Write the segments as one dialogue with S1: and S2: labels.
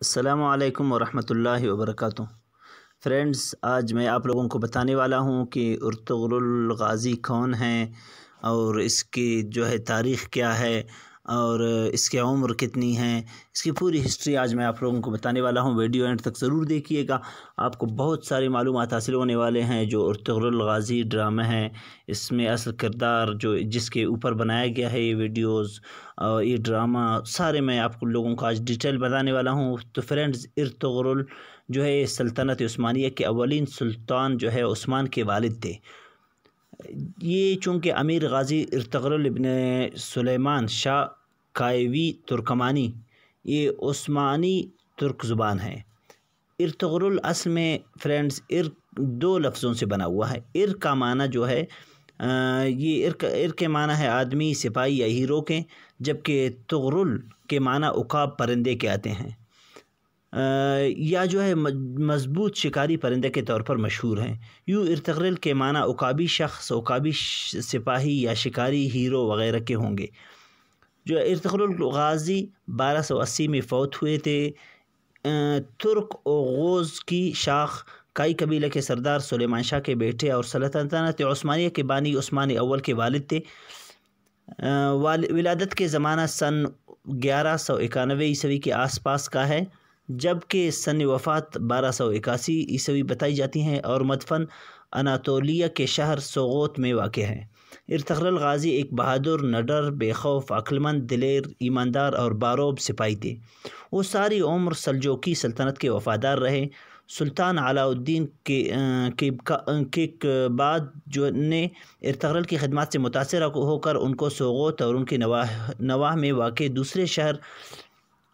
S1: السلام علیکم ورحمۃ اللہ وبرکاتہ۔ فرینڈز، آج میں آپ لوگوں کو بتانے والا ہوں کہ ارطغرل غازی کون ہیں اور اس کی تاریخ کیا ہے اور اس کی عمر کتنی ہے۔ اس کی پوری ہسٹری آج میں آپ لوگوں کو بتانے والا ہوں۔ ویڈیو اینڈ تک ضرور دیکھیے گا، آپ کو بہت ساری معلومات حاصل ہونے والے ہیں۔ جو ارطغرل غازی ڈرامہ ہے، اس میں اصل کردار جس کے اوپر بنایا گیا ہے یہ ویڈیوز اور یہ ڈرامہ سارے میں آپ لوگوں کو آج ڈیٹیل بتانے والا ہوں۔ تو فرینڈز، ارطغرل سلطنت عثمانیہ کے اولین سلطان عثمان کے والد تھے۔ یہ چونکہ امیر غازی ارطغرل ابن سلیمان شاہ کائیوی ترکمانی، یہ عثمانی ترک زبان ہے۔ ارطغرل اصل میں فرینڈز دو لفظوں سے بنا ہوا ہے۔ کا معنی یہ کے معنی ہے آدمی، سپاہی یا ہیرو کے، جبکہ طغرل کے معنی عقاب پرندے کے آتے ہیں، یا مضبوط شکاری پرندے کے طور پر مشہور ہیں۔ یوں ارطغرل کے معنی عقابی شخص، عقابی سپاہی یا شکاری ہیرو وغیرہ کے ہوں گے۔ ارطغرل غازی 1280 میں فوت ہوئے تھے۔ ترک اوغوز کی شاخ کائی قبیلہ کے سردار سلیمان شاہ کے بیٹے اور سلطنت عثمانیہ کے بانی عثمان اول کے والد تھے۔ ولادت کے زمانہ سن 1191 عیسوی کے آس پاس کا ہے، جبکہ سن وفات 1281 عیسوی بتائی جاتی ہیں، اور مدفن اناطولیہ کے شہر سوغوت میں واقع ہے۔ ارطغرل غازی ایک بہادر، نڈر، بے خوف، عقلمند، دلیر، ایماندار اور باروب سپاہی تھے۔ وہ ساری عمر سلجوقی سلطنت کے وفادار رہے۔ سلطان علاء الدین کے بعد نے ارطغرل کی خدمات سے متاثر ہو کر ان کو سوغوت اور ان کے نواح میں واقع دوسرے شہر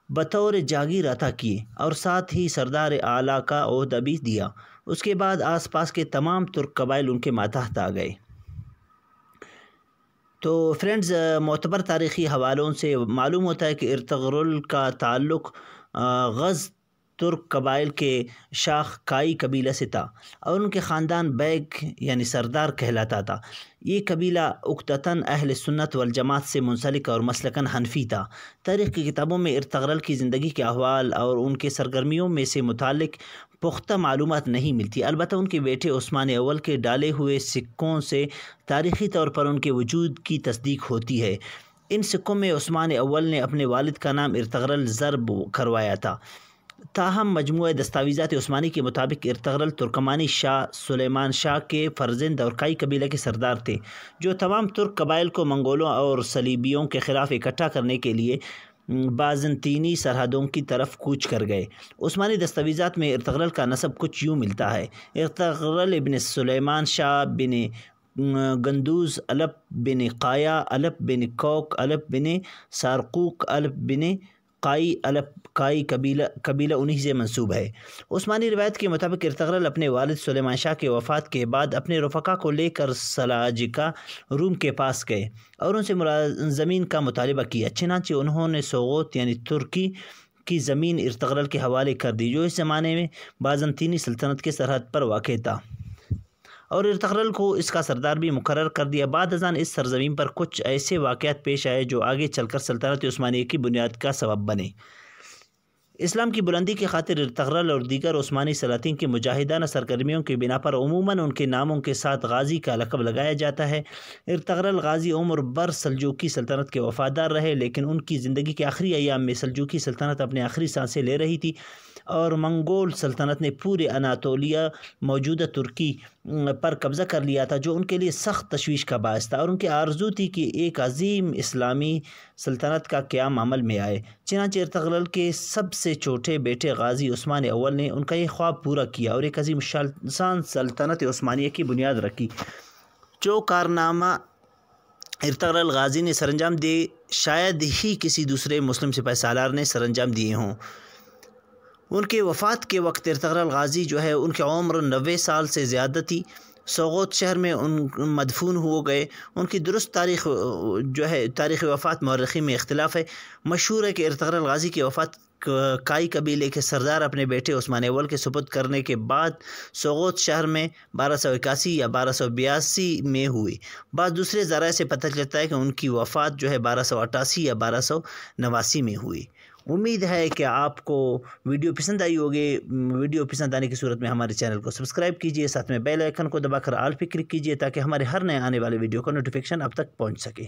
S1: بطور جاگیر عطا کیے اور ساتھ ہی سردار اعلیٰ کا عہدہ بھی دیا۔ اس کے بعد آس پاس کے تمام ترک قبائل ان کے ماتحت آ گئے۔ تو فرینڈز، معتبر تاریخی حوالوں سے معلوم ہوتا ہے کہ ارطغرل کا تعلق غز ترک قبائل کے شاخ کائی قبیلہ سے تھا اور ان کے خاندان بیگ یعنی سردار کہلاتا تھا۔ یہ قبیلہ عقدتاً اہل سنت والجماعت سے منسلک اور مسلکاً حنفی تھا۔ تاریخ کی کتابوں میں ارطغرل کی زندگی کے احوال اور ان کے سرگرمیوں میں سے متعلق پختہ معلومات نہیں ملتی، البتہ ان کے بیٹے عثمان اول کے ڈالے ہوئے سکوں سے تاریخی طور پر ان کے وجود کی تصدیق ہوتی ہے۔ ان سکوں میں عثمان اول نے اپنے والد کا نام ارطغرل ضرب کروایا تھا۔ تاہم مجموعہ دستاویزات عثمانی کے مطابق ارطغرل ترکمانی شاہ سلیمان شاہ کے فرزند اور کائی قبیلہ کے سردار تھے، جو تمام ترک قبائل کو منگولوں اور صلیبیوں کے خلاف اکٹھا کرنے کے لیے بازنطینی سرحدوں کی طرف کوچ کر گئے۔ عثمانی دستاویزات میں ارطغرل کا نسب کچھ یوں ملتا ہے: ارطغرل ابن سلیمان شاہ بن گندوز الپ بن قایا الپ بن کوک الپ بن سارقوق الپ بن قائی الپ قائی قبیلہ انہی سے منسوب ہے۔ عثمانی روایت کے مطابق ارطغرل اپنے والد سلیمان شاہ کے وفات کے بعد اپنے رفقا کو لے کر سلاجقہ روم کے پاس گئے اور ان سے زمین کا مطالبہ کیا، چنانچہ انہوں نے سوغوت یعنی ترکی کی زمین ارطغرل کے حوالے کر دی، جو اس زمانے میں بازنطینی سلطنت کے سرحد پر واقع تھا، اور ارطغرل کو اس کا سردار بھی مقرر کر دیا۔ بعد ازاں اس سرزمین پر کچھ ایسے واقعات پیش آئے جو آگے چل کر سلطنت عثمانیہ کی بنیاد کا سبب بنے۔ اسلام کی بلندی کی خاطر ارطغرل اور دیگر عثمانی سلاطین کی مجاہدانہ سرگرمیوں کی بنا پر عموماً ان کے ناموں کے ساتھ غازی کا لقب لگایا جاتا ہے۔ ارطغرل غازی عمر بھر سلجوقی سلطنت کے وفادار رہے، لیکن ان کی زندگی کے آخری ایام میں سلجوقی سلطنت اپنے آخری سانسیں لے رہی تھی اور منگول سلطنت نے پورے اناطولیہ موجودہ ترکی پر قبضہ کر لیا تھا، جو ان کے لیے سخت تشویش کا باعث تھا، اور ان کی آرزو تھی کہ ایک عظیم اسلامی سلطنت کا قیام عمل میں آئے۔ چنانچہ ارطغرل کے سب سے چھوٹے بیٹے غازی عثمان اول نے ان کا یہ خواب پورا کیا اور ایک عظیم الشان سلطنت عثمانیہ کی بنیاد رکھی۔ جو کارنامہ ارطغرل غازی نے سرانجام دیے، شاید ہی کسی دوسرے مسلم سپہ سالار نے سرانجام دیے ہوں۔ ان کے وفات کے وقت ارطغرل غازی ان کی عمر 90 سال سے زیادہ تھی۔ سوغوت شہر میں مدفون ہو گئے۔ ان کی درست تاریخ وفات مورخین میں اختلاف ہے۔ مشہور ہے کہ ارطغرل غازی کی وفات کائی قبیلے کے سردار اپنے بیٹے عثمان اول کے سپرد کرنے کے بعد سوغوت شہر میں 1281 یا 1282 میں ہوئی۔ بعض دوسرے ذرائع سے پتہ چلتا ہے کہ ان کی وفات 1288 یا 1289 میں ہوئی۔ امید ہے کہ آپ کو ویڈیو پسند آئی ہوگی۔ ویڈیو پسند آنے کی صورت میں ہمارے چینل کو سبسکرائب کیجیے، ساتھ میں بیل آئیکن کو دبا کر آل پہ کلک کیجیے تاکہ ہمارے ہر نئے آنے والے ویڈیو کا نوٹیفیکیشن آپ تک پہنچ سکے۔